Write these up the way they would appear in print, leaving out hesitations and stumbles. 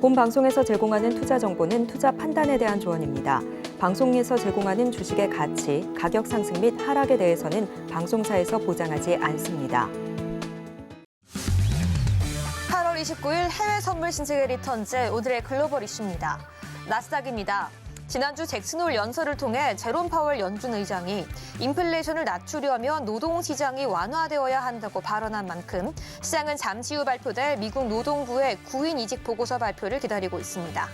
본 방송에서 제공하는 투자 정보는 투자 판단에 대한 조언입니다. 방송에서 제공하는 주식의 가치, 가격 상승 및 하락에 대해서는 방송사에서 보장하지 않습니다. 8월 29일 해외 선물 신세계 리턴즈 오늘의 글로벌 이슈입니다. 나스닥입니다. 지난주 잭슨홀 연설을 통해 제롬 파월 연준 의장이 인플레이션을 낮추려면 노동시장이 완화되어야 한다고 발언한 만큼 시장은 잠시 후 발표될 미국 노동부의 9인 이직 보고서 발표를 기다리고 있습니다.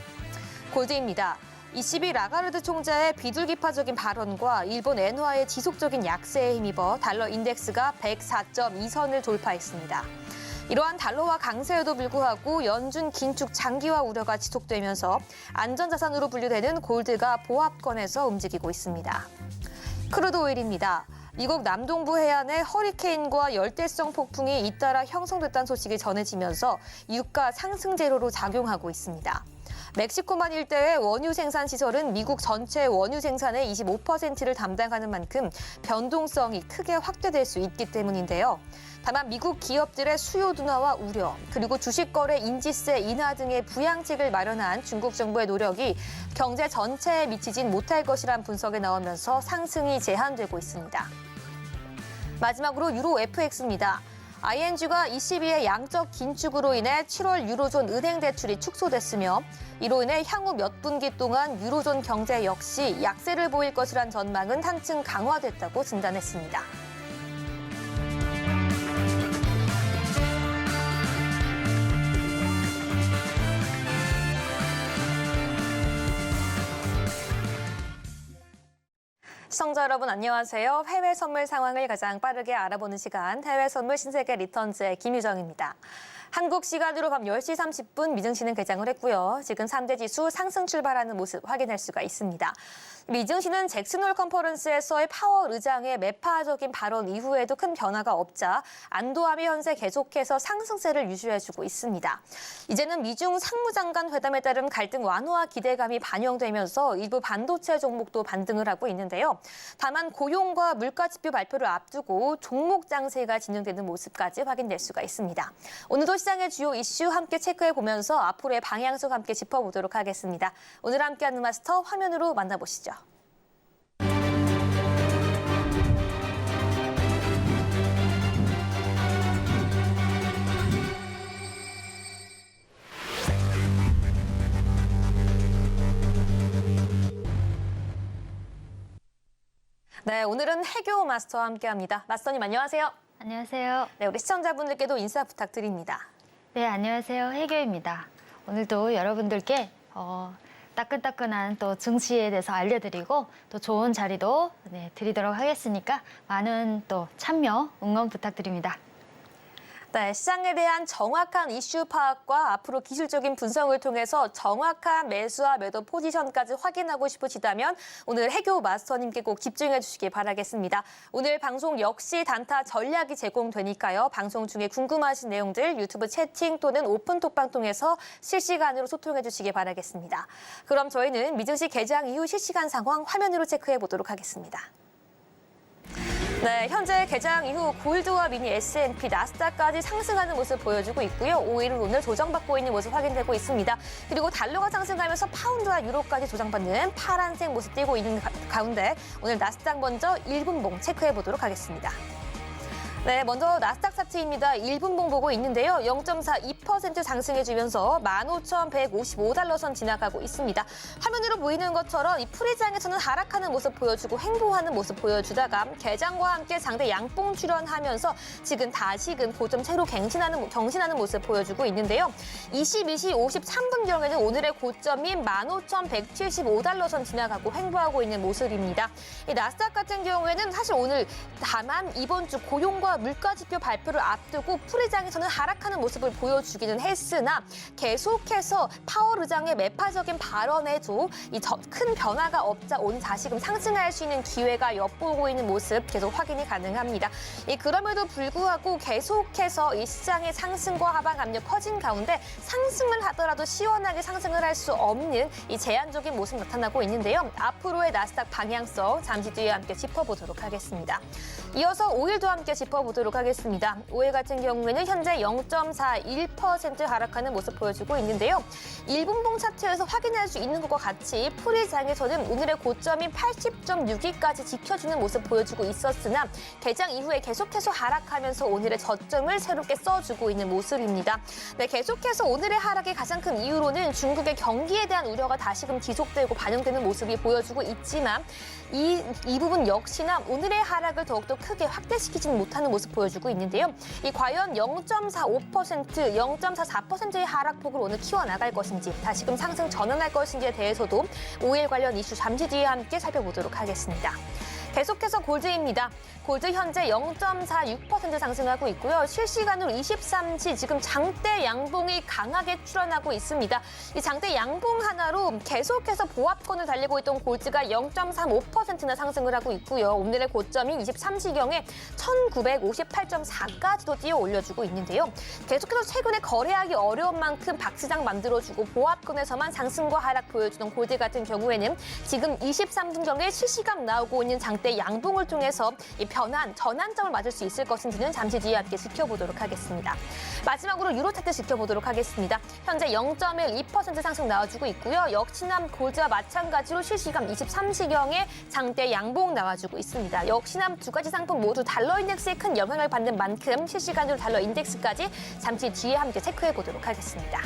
골드입니다. ECB 라가르드 총재의 비둘기파적인 발언과 일본 엔화의 지속적인 약세에 힘입어 달러 인덱스가 104.2선을 돌파했습니다. 이러한 달러화 강세에도 불구하고 연준 긴축 장기화 우려가 지속되면서 안전자산으로 분류되는 골드가 보합권에서 움직이고 있습니다. 크루드 오일입니다. 미국 남동부 해안에 허리케인과 열대성 폭풍이 잇따라 형성됐다는 소식이 전해지면서 유가 상승 재료로 작용하고 있습니다. 멕시코만 일대의 원유 생산 시설은 미국 전체 원유 생산의 25%를 담당하는 만큼 변동성이 크게 확대될 수 있기 때문인데요. 다만 미국 기업들의 수요 둔화와 우려, 그리고 주식거래 인지세 인하 등의 부양책을 마련한 중국 정부의 노력이 경제 전체에 미치진 못할 것이란 분석이 나오면서 상승이 제한되고 있습니다. 마지막으로 유로 FX입니다. ING가 ECB의 양적 긴축으로 인해 7월 유로존 은행 대출이 축소됐으며 이로 인해 향후 몇 분기 동안 유로존 경제 역시 약세를 보일 것이란 전망은 한층 강화됐다고 진단했습니다. 시청자 여러분 안녕하세요. 해외 선물 상황을 가장 빠르게 알아보는 시간 해외 선물 신세계 리턴즈의 김유정입니다. 한국 시간으로 밤 10시 30분 미증시는 개장을 했고요. 지금 3대 지수 상승 출발하는 모습 확인할 수가 있습니다. 미증시는 잭슨홀 컨퍼런스에서의 파월 의장의 매파적인 발언 이후에도 큰 변화가 없자 안도함이 현재 계속해서 상승세를 유지해주고 있습니다. 이제는 미중 상무장관 회담에 따른 갈등 완화 기대감이 반영되면서 일부 반도체 종목도 반등을 하고 있는데요. 다만 고용과 물가 지표 발표를 앞두고 종목 장세가 진행되는 모습까지 확인될 수가 있습니다. 오늘도 시장의 주요 이슈 함께 체크해보면서 앞으로의 방향성 함께 짚어보도록 하겠습니다. 오늘 함께하는 마스터 화면으로 만나보시죠. 네, 오늘은 해교 마스터와 함께합니다. 마스터님 안녕하세요. 안녕하세요. 네, 우리 시청자분들께도 인사 부탁드립니다. 네, 안녕하세요. 해교입니다. 오늘도 여러분들께 따끈따끈한 또 증시에 대해서 알려드리고 또 좋은 자리도 드리도록 하겠으니까 많은 또 참여, 응원 부탁드립니다. 네, 시장에 대한 정확한 이슈 파악과 앞으로 기술적인 분석을 통해서 정확한 매수와 매도 포지션까지 확인하고 싶으시다면 오늘 해교 마스터님께 꼭 집중해 주시기 바라겠습니다. 오늘 방송 역시 단타 전략이 제공되니까요. 방송 중에 궁금하신 내용들 유튜브 채팅 또는 오픈톡방 통해서 실시간으로 소통해 주시기 바라겠습니다. 그럼 저희는 미증시 개장 이후 실시간 상황 화면으로 체크해 보도록 하겠습니다. 네, 현재 개장 이후 골드와 미니 S&P, 나스닥까지 상승하는 모습 보여주고 있고요. 5일은 오늘 조정받고 있는 모습 확인되고 있습니다. 그리고 달러가 상승하면서 파운드와 유로까지 조정받는 파란색 모습 띄고 있는 가운데 오늘 나스닥 먼저 1분봉 체크해 보도록 하겠습니다. 네, 먼저 나스닥 차트입니다. 1분봉 보고 있는데요. 0.42% 상승해주면서 15,155달러 선 지나가고 있습니다. 화면으로 보이는 것처럼 이 프리장에서는 하락하는 모습 보여주고 횡보하는 모습 보여주다가 개장과 함께 상대 양봉 출현하면서 지금 다시금 고점채로 경신하는 모습 보여주고 있는데요. 22시 53분경에는 오늘의 고점인 15,175달러 선 지나가고 횡보하고 있는 모습입니다. 이 나스닥 같은 경우에는 사실 오늘 다만 이번 주 고용과 물가 지표 발표를 앞두고 프리장에서는 하락하는 모습을 보여주기는 했으나 계속해서 파월 의장의 매파적인 발언에도 큰 변화가 없자 오늘 다시금 상승할 수 있는 기회가 엿보고 있는 모습 계속 확인이 가능합니다. 그럼에도 불구하고 계속해서 이 시장의 상승과 하방 압력 커진 가운데 상승을 하더라도 시원하게 상승을 할 수 없는 이 제한적인 모습 나타나고 있는데요. 앞으로의 나스닥 방향성 잠시 뒤에 함께 짚어보도록 하겠습니다. 이어서 오일도 함께 짚어보도록 하겠습니다. 오일 같은 경우에는 현재 0.41% 하락하는 모습 보여주고 있는데요. 1분봉 차트에서 확인할 수 있는 것과 같이 프리장에서는 오늘의 고점인 80.62까지 지켜주는 모습 보여주고 있었으나 개장 이후에 계속해서 하락하면서 오늘의 저점을 새롭게 써주고 있는 모습입니다. 네, 계속해서 오늘의 하락의 가장 큰 이유로는 중국의 경기에 대한 우려가 다시금 지속되고 반영되는 모습이 보여주고 있지만 이 부분 역시나 오늘의 하락을 더욱더 크게 확대시키지는 못하는 모습 보여주고 있는데요. 이 과연 0.45%, 0.44%의 하락폭을 오늘 키워나갈 것인지 다시금 상승 전환할 것인지에 대해서도 오일 관련 이슈 잠시 뒤에 함께 살펴보도록 하겠습니다. 계속해서 골드입니다. 골드 현재 0.46% 상승하고 있고요. 실시간으로 23시 지금 장대 양봉이 강하게 출현하고 있습니다. 이 장대 양봉 하나로 계속해서 보합권을 달리고 있던 골드가 0.35%나 상승을 하고 있고요. 오늘의 고점인 23시경에 1958.4까지도 뛰어 올려주고 있는데요. 계속해서 최근에 거래하기 어려운 만큼 박스장 만들어주고 보합권에서만 상승과 하락 보여주던 골드 같은 경우에는 지금 23분경에 실시간 나오고 있는 장대 양봉을 통해서 이 변환, 전환점을 맞을 수 있을 것인지는 잠시 뒤에 함께 지켜보도록 하겠습니다. 마지막으로 유로 차트 지켜보도록 하겠습니다. 현재 0.12% 상승 나와주고 있고요. 역시나 골드와 마찬가지로 실시간 23시경에 장대 양봉 나와주고 있습니다. 역시나 두 가지 상품 모두 달러 인덱스에 큰 영향을 받는 만큼 실시간으로 달러 인덱스까지 잠시 뒤에 함께 체크해 보도록 하겠습니다.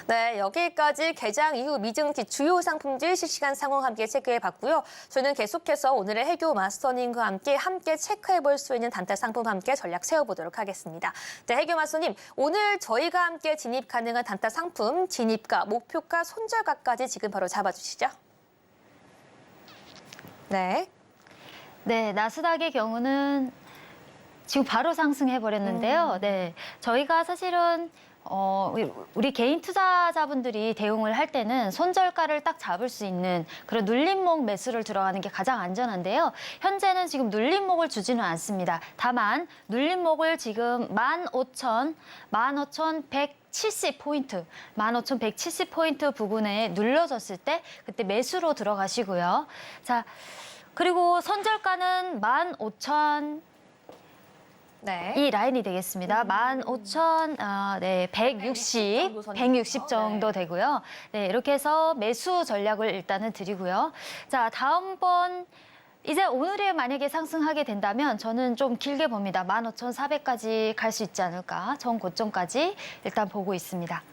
네, 여기까지 개장 이후 미증시 주요 상품들 실시간 상황 함께 체크해봤고요. 저는 계속해서 오늘의 해교 마스터님과 함께 체크해볼 수 있는 단타 상품 함께 전략 세워보도록 하겠습니다. 네, 해교 마스터님, 오늘 저희가 함께 진입 가능한 단타 상품, 진입가, 목표가, 손절가까지 지금 바로 잡아주시죠. 네. 네, 나스닥의 경우는 지금 바로 상승해버렸는데요. 네, 저희가 사실은 우리 개인 투자자분들이 대응을 할 때는 손절가를 딱 잡을 수 있는 그런 눌림목 매수를 들어가는 게 가장 안전한데요. 현재는 지금 눌림목을 주지는 않습니다. 다만 눌림목을 지금 15,170포인트, 15,170포인트 부근에 눌러졌을 때 그때 매수로 들어가시고요. 자, 그리고 손절가는 15,000 네. 이 라인이 되겠습니다. 15,160 정도 되고요. 네, 이렇게 해서 매수 전략을 일단은 드리고요. 자, 다음번 이제 오늘에 만약에 상승하게 된다면 저는 좀 길게 봅니다. 15,400까지 갈 수 있지 않을까. 전 고점까지 일단 보고 있습니다.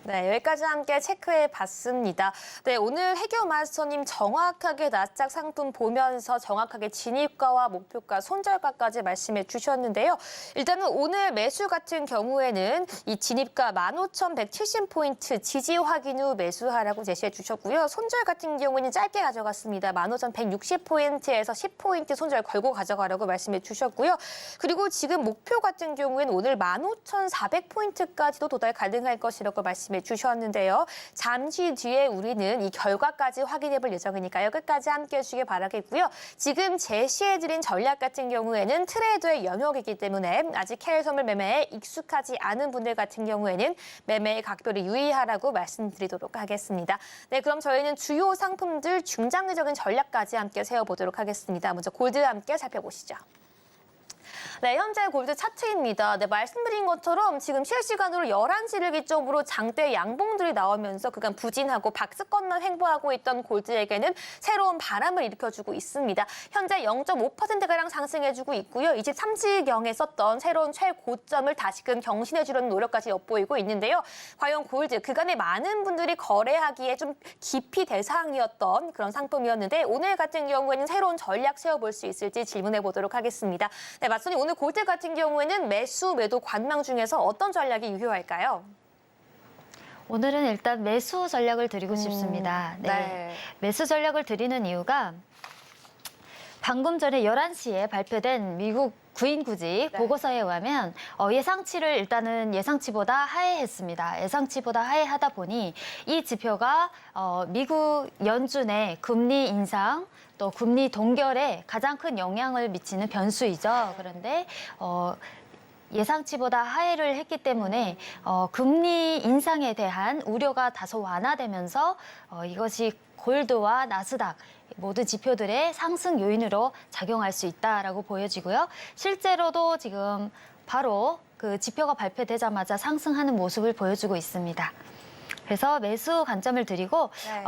네, 여기까지 함께 체크해봤습니다. 네, 오늘 해교 마스터님 정확하게 나스닥 상품 보면서 정확하게 진입가와 목표가, 손절가까지 말씀해 주셨는데요. 일단은 오늘 매수 같은 경우에는 이 진입가 15,170포인트 지지 확인 후 매수하라고 제시해 주셨고요. 손절 같은 경우에는 짧게 가져갔습니다. 15,160포인트에서 10포인트 손절 걸고 가져가라고 말씀해 주셨고요. 그리고 지금 목표 같은 경우에는 오늘 15,400포인트까지도 도달 가능할 것이라고 말씀해 주셨는데요. 잠시 뒤에 우리는 이 결과까지 확인해 볼 예정이니까요. 끝까지 함께 해주시길 바라겠고요. 지금 제시해드린 전략 같은 경우에는 트레이더의 영역이기 때문에 아직 해외 선물 매매에 익숙하지 않은 분들 같은 경우에는 매매에 각별히 유의하라고 말씀드리도록 하겠습니다. 네, 그럼 저희는 주요 상품들 중장기적인 전략까지 함께 세워보도록 하겠습니다. 먼저 골드와 함께 살펴보시죠. 네, 현재 골드 차트입니다. 네, 말씀드린 것처럼 지금 실시간으로 11시를 기점으로 장대 양봉들이 나오면서 그간 부진하고 박스권만 횡보하고 있던 골드에게는 새로운 바람을 일으켜주고 있습니다. 현재 0.5%가량 상승해주고 있고요. 23시경에 썼던 새로운 최고점을 다시금 경신해주려는 노력까지 엿보이고 있는데요. 과연 골드, 그간에 많은 분들이 거래하기에 좀 깊이 대상이었던 그런 상품이었는데 오늘 같은 경우에는 새로운 전략 세워볼 수 있을지 질문해 보도록 하겠습니다. 네, 맞선이 오늘 골드 같은 경우에는 매수, 매도 관망 중에서 어떤 전략이 유효할까요? 오늘은 일단 매수 전략을 드리고 싶습니다. 네. 네. 매수 전략을 드리는 이유가 방금 전에 11시에 발표된 미국 구인구직 보고서에 의하면 예상치를 일단은 예상치보다 하회했습니다. 예상치보다 하회하다 보니 이 지표가 미국 연준의 금리 인상 또 금리 동결에 가장 큰 영향을 미치는 변수이죠. 그런데 예상치보다 하회를 했기 때문에 금리 인상에 대한 우려가 다소 완화되면서 이것이 골드와 나스닥 모든 지표들의 상승 요인으로 작용할 수 있다라고 보여지고요. 실제로도 지금 바로 그 지표가 발표되자마자 상승하는 모습을 보여주고 있습니다. 그래서 매수 관점을 드리고 네.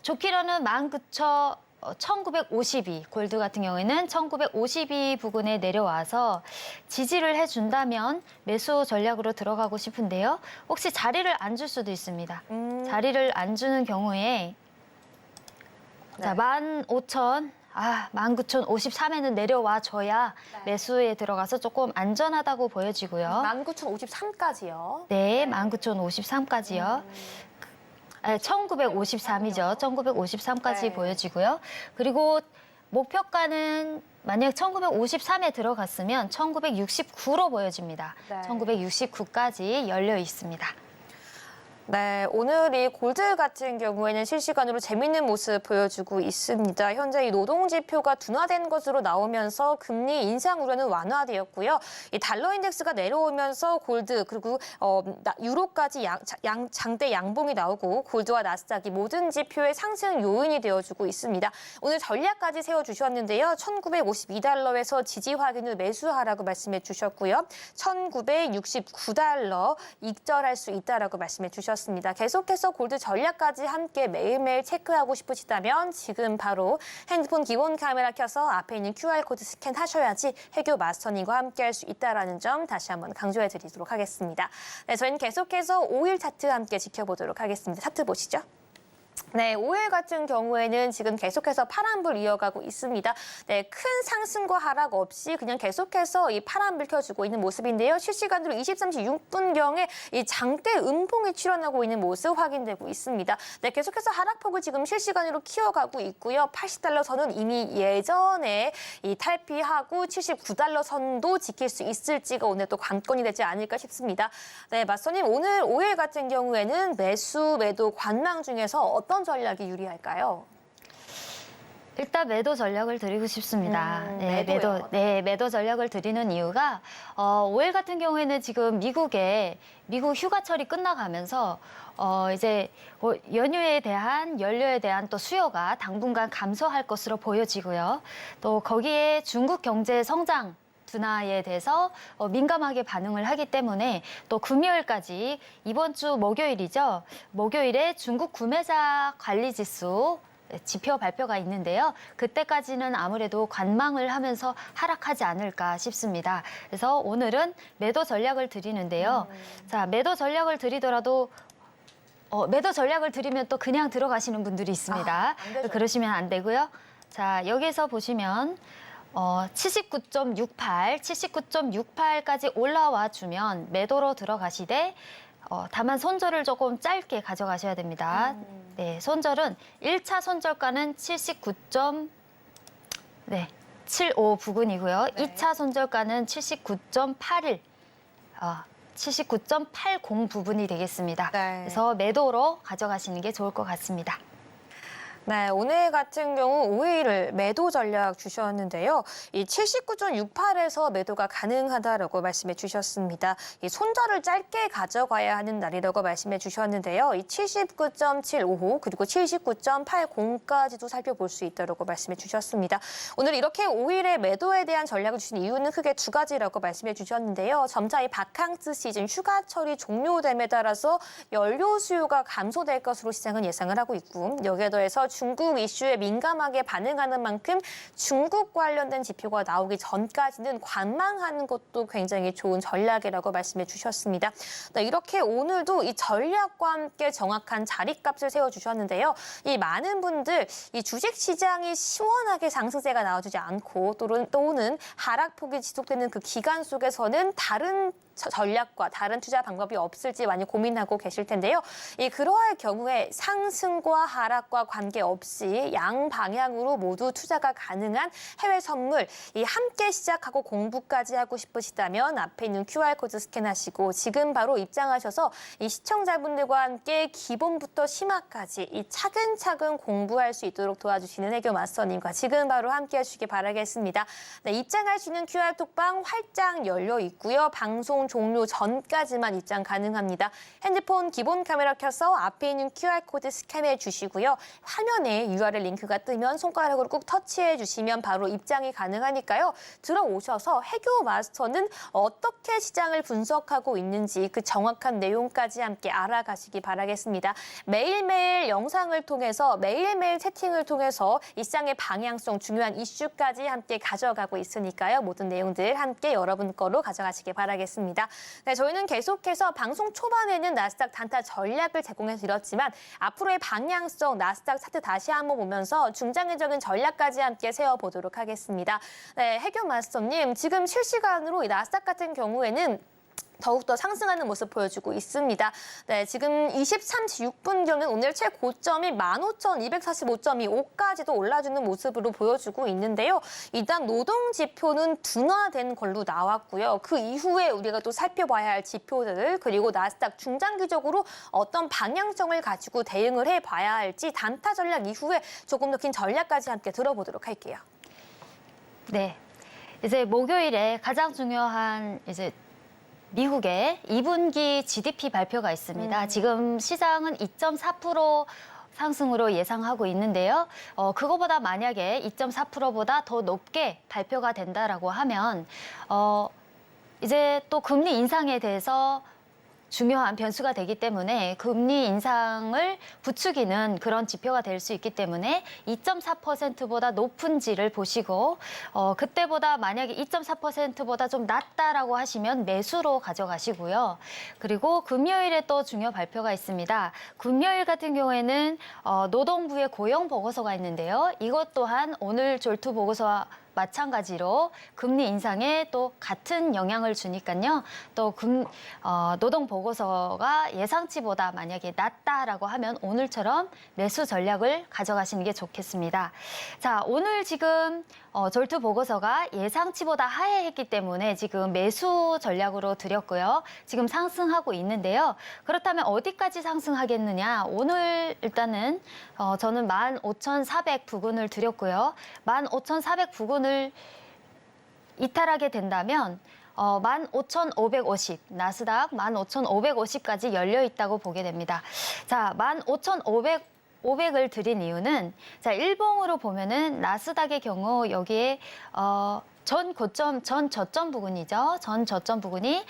좋기로는 19,952 골드 같은 경우에는 1952 부근에 내려와서 지지를 해준다면 매수 전략으로 들어가고 싶은데요. 혹시 자리를 안 줄 수도 있습니다. 자리를 안 주는 경우에 자, 19,053에는 내려와 줘야 매수에 들어가서 조금 안전하다고 보여지고요. 19,053까지요. 네, 19,053까지요. 1953이죠. 1953까지 네. 보여지고요. 그리고 목표가는 만약 1953에 들어갔으면 1969로 보여집니다. 네. 1969까지 열려 있습니다. 네, 오늘 이 골드 같은 경우에는 실시간으로 재밌는 모습 보여주고 있습니다. 현재 이 노동 지표가 둔화된 것으로 나오면서 금리 인상 우려는 완화되었고요. 이 달러 인덱스가 내려오면서 골드 그리고 유로까지 장대 양봉이 나오고 골드와 나스닥이 모든 지표의 상승 요인이 되어주고 있습니다. 오늘 전략까지 세워주셨는데요. 1952달러에서 지지 확인 후 매수하라고 말씀해 주셨고요. 1969달러 익절할 수 있다라고 말씀해 주셨습니다. 계속해서 골드 전략까지 함께 매일매일 체크하고 싶으시다면 지금 바로 핸드폰 기본 카메라 켜서 앞에 있는 QR코드 스캔하셔야지 해교 마스터님과 함께 할 수 있다는 점 다시 한번 강조해 드리도록 하겠습니다. 네, 저희는 계속해서 5일 차트 함께 지켜보도록 하겠습니다. 차트 보시죠. 네, 5일 같은 경우에는 지금 계속해서 파란불 이어가고 있습니다. 네, 큰 상승과 하락 없이 그냥 계속해서 이 파란불 켜주고 있는 모습인데요. 실시간으로 23시 6분경에 이 장대 음봉이 출현하고 있는 모습 확인되고 있습니다. 네, 계속해서 하락폭을 지금 실시간으로 키워가고 있고요. 80달러 선은 이미 예전에 이 탈피하고 79달러 선도 지킬 수 있을지가 오늘 또 관건이 되지 않을까 싶습니다. 네, 마스터님 오늘 5일 같은 경우에는 매수, 매도, 관망 중에서 어떤 전략이 유리할까요? 일단 매도 전략을 드리고 싶습니다. 매도요. 매도 전략을 드리는 이유가 5일 같은 경우에는 지금 미국 휴가철이 끝나가면서 이제 연료에 대한 또 수요가 당분간 감소할 것으로 보여지고요. 또 거기에 중국 경제 성장 둔화에 대해서 민감하게 반응을 하기 때문에 또 금요일까지 이번 주 목요일이죠. 목요일에 중국 구매자 관리 지수 지표 발표가 있는데요. 그때까지는 아무래도 관망을 하면서 하락하지 않을까 싶습니다. 그래서 오늘은 매도 전략을 드리는데요. 자, 매도 전략을 드리더라도 매도 전략을 드리면 또 그냥 들어가시는 분들이 있습니다. 안 되죠. 그러시면 안 되고요. 자, 여기서 보시면 79.68까지 올라와 주면 매도로 들어가시되 다만 손절을 조금 짧게 가져가셔야 됩니다. 네, 손절은 1차 손절가는 79.75 부근이고요. 네. 2차 손절가는 79.81, 79.80 부분이 되겠습니다. 네. 그래서 매도로 가져가시는 게 좋을 것 같습니다. 네, 오늘 같은 경우 5일을 매도 전략 주셨는데요. 이 79.68에서 매도가 가능하다라고 말씀해 주셨습니다. 이 손절을 짧게 가져가야 하는 날이라고 말씀해 주셨는데요. 이 79.755 그리고 79.80까지도 살펴볼 수 있다라고 말씀해 주셨습니다. 오늘 이렇게 5일의 매도에 대한 전략을 주신 이유는 크게 두 가지라고 말씀해 주셨는데요. 점차 이 바캉스 시즌 휴가철이 종료됨에 따라서 연료 수요가 감소될 것으로 시장은 예상을 하고 있고 여기에 더해서 중국 이슈에 민감하게 반응하는 만큼 중국 관련된 지표가 나오기 전까지는 관망하는 것도 굉장히 좋은 전략이라고 말씀해 주셨습니다. 네, 이렇게 오늘도 이 전략과 함께 정확한 자리값을 세워주셨는데요. 이 많은 분들 이 주식시장이 시원하게 상승세가 나와주지 않고 또는 하락폭이 지속되는 그 기간 속에서는 다른 전략과 다른 투자 방법이 없을지 많이 고민하고 계실 텐데요. 그러할 경우에 상승과 하락과 관계없이 양방향으로 모두 투자가 가능한 해외 선물 함께 시작하고 공부까지 하고 싶으시다면 앞에 있는 QR코드 스캔하시고 지금 바로 입장하셔서 이 시청자분들과 함께 기본부터 심화까지 차근차근 공부할 수 있도록 도와주시는 해교 마스터님과 지금 바로 함께 하시기 바라겠습니다. 네, 입장할 수 있는 QR톡방 활짝 열려 있고요. 방송 방송 종료 전까지만 입장 가능합니다. 핸드폰 기본 카메라 켜서 앞에 있는 QR코드 스캔해 주시고요. 화면에 URL 링크가 뜨면 손가락으로 꾹 터치해 주시면 바로 입장이 가능하니까요. 들어오셔서 해교 마스터는 어떻게 시장을 분석하고 있는지 그 정확한 내용까지 함께 알아가시기 바라겠습니다. 매일매일 영상을 통해서 매일매일 채팅을 통해서 이 시장의 방향성 중요한 이슈까지 함께 가져가고 있으니까요. 모든 내용들 함께 여러분 거로 가져가시기 바라겠습니다. 네, 저희는 계속해서 방송 초반에는 나스닥 단타 전략을 제공해 드렸지만 앞으로의 방향성 나스닥 차트 다시 한번 보면서 중장기적인 전략까지 함께 세워보도록 하겠습니다. 네, 해교 마스터님, 지금 실시간으로 이 나스닥 같은 경우에는 더욱더 상승하는 모습 보여주고 있습니다. 네, 지금 23시 6분경은 오늘 최고점이 15,245.25까지도 올라주는 모습으로 보여주고 있는데요. 일단 노동 지표는 둔화된 걸로 나왔고요. 그 이후에 우리가 또 살펴봐야 할 지표들 그리고 나스닥 중장기적으로 어떤 방향성을 가지고 대응을 해봐야 할지 단타 전략 이후에 조금 더 긴 전략까지 함께 들어보도록 할게요. 네, 이제 목요일에 가장 중요한 미국의 2분기 GDP 발표가 있습니다. 지금 시장은 2.4% 상승으로 예상하고 있는데요. 그거보다 만약에 2.4%보다 더 높게 발표가 된다라고 하면 이제 또 금리 인상에 대해서 중요한 변수가 되기 때문에 금리 인상을 부추기는 그런 지표가 될 수 있기 때문에 2.4%보다 높은지를 보시고 그때보다 만약에 2.4%보다 좀 낮다라고 하시면 매수로 가져가시고요. 그리고 금요일에 또 중요 발표가 있습니다. 금요일 같은 경우에는 노동부의 고용 보고서가 있는데요. 이것 또한 오늘 졸투 보고서와 마찬가지로 금리 인상에 또 같은 영향을 주니까요. 또 노동 보고서가 예상치보다 만약에 낮다라고 하면 오늘처럼 매수 전략을 가져가시는 게 좋겠습니다. 자, 오늘 지금 졸투 보고서가 예상치보다 하회했기 때문에 지금 매수 전략으로 드렸고요. 지금 상승하고 있는데요. 그렇다면 어디까지 상승하겠느냐? 오늘 일단은 저는 15,400 부근을 드렸고요. 15,400 부근을 이탈하게 된다면 15,550, 나스닥 15,550까지 열려 있다고 보게 됩니다. 자, 15,500을 드린 이유는 자, 일봉으로 보면은 나스닥의 경우 여기에 전 저점 부근이죠. 전 저점 부근이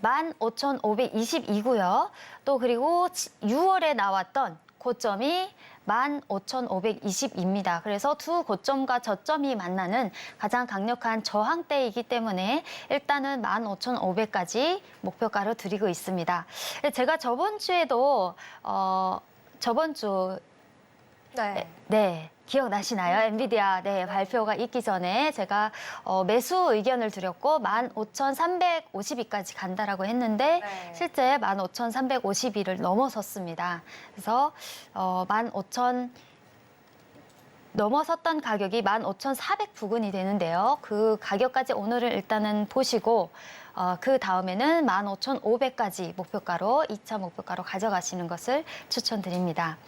15,522고요. 또 그리고 6월에 나왔던 고점이 15,520입니다. 그래서 두 고점과 저점이 만나는 가장 강력한 저항대이기 때문에 일단은 15,500까지 목표가로 드리고 있습니다. 제가 저번 주에도 저번 주 네, 기억나시나요? 엔비디아 발표가 있기 전에 제가 매수 의견을 드렸고 15,352까지 간다라고 했는데 실제 15,352를 넘어섰습니다. 그래서 15,000 넘어섰던 가격이 15,400 부근이 되는데요. 그 가격까지 오늘은 일단은 보시고 그 다음에는 15,500까지 목표가로 2차 목표가로 가져가시는 것을 추천드립니다.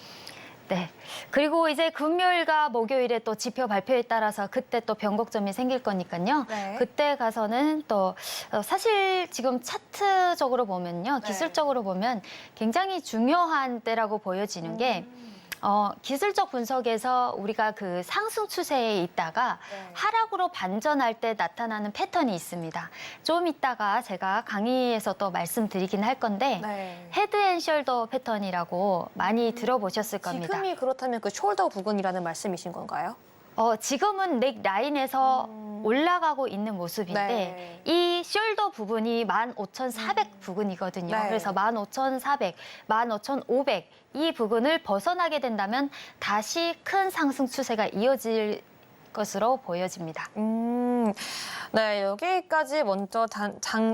네. 그리고 이제 금요일과 목요일에 또 지표 발표에 따라서 그때 또 변곡점이 생길 거니까요. 네. 그때 가서는 또 사실 지금 차트적으로 보면요. 기술적으로 보면 굉장히 중요한 때라고 보여지는 게 기술적 분석에서 우리가 그 상승 추세에 있다가 하락으로 반전할 때 나타나는 패턴이 있습니다. 좀 이따가 제가 강의에서 또 말씀드리긴 할 건데 헤드 앤 숄더 패턴이라고 많이 들어보셨을 겁니다. 지금이 그렇다면 그 숄더 부근이라는 말씀이신 건가요? 지금은 넥 라인에서 올라가고 있는 모습인데 이 숄더 부분이 15,400 부근이거든요. 그래서 15,400, 15,500 이 부근을 벗어나게 된다면 다시 큰 상승 추세가 이어질 것으로 보여집니다. 네, 여기까지 먼저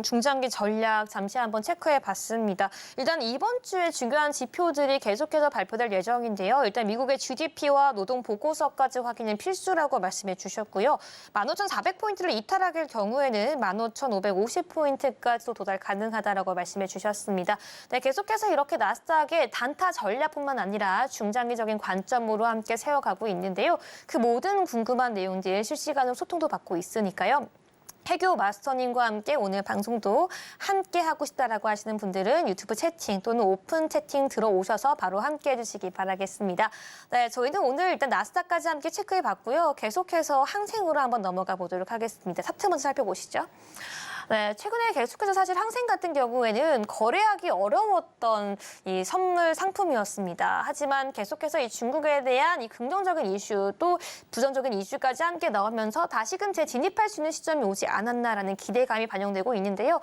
중장기 전략 잠시 한번 체크해 봤습니다. 일단 이번 주에 중요한 지표들이 계속해서 발표될 예정인데요. 일단 미국의 GDP와 노동 보고서까지 확인은 필수라고 말씀해 주셨고요. 15,400포인트를 이탈하길 경우에는 15,550포인트까지도 도달 가능하다라고 말씀해 주셨습니다. 네, 계속해서 이렇게 나스닥의 단타 전략뿐만 아니라 중장기적인 관점으로 함께 세워가고 있는데요. 그 모든 궁금한 내용들 실시간으로 소통도 받고 있으니까요. 해교 마스터님과 함께 오늘 방송도 함께 하고 싶다라고 하시는 분들은 유튜브 채팅 또는 오픈 채팅 들어오셔서 바로 함께 해주시기 바라겠습니다. 네, 저희는 오늘 일단 나스닥까지 함께 체크해 봤고요. 계속해서 항생으로 한번 넘어가 보도록 하겠습니다. 차트 먼저 살펴보시죠. 네, 최근에 계속해서 사실 항생 같은 경우에는 거래하기 어려웠던 이 선물 상품이었습니다. 하지만 계속해서 이 중국에 대한 이 긍정적인 이슈 또 부정적인 이슈까지 함께 나오면서 다시금 재진입할 수 있는 시점이 오지 않았나라는 기대감이 반영되고 있는데요.